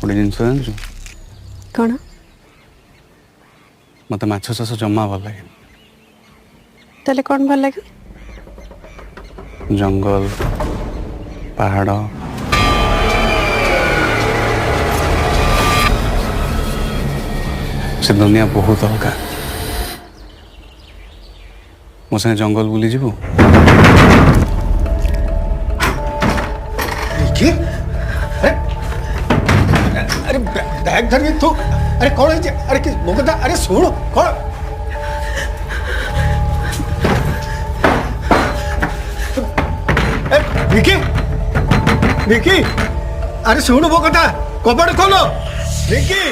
गोटे जिन जानछु कौन मत माछ चाष जमा भल लगे तेले कौन भल लगे जंगल पहाड़ से दुनिया बहुत अलग मो संगे जंगल बुली जीवु अरे बैग धर तू अरे कौन है अरे किस मुकदा अरे सुन कौन विकी विकी अरे सुन वो कथा कपड़ खोलो विकी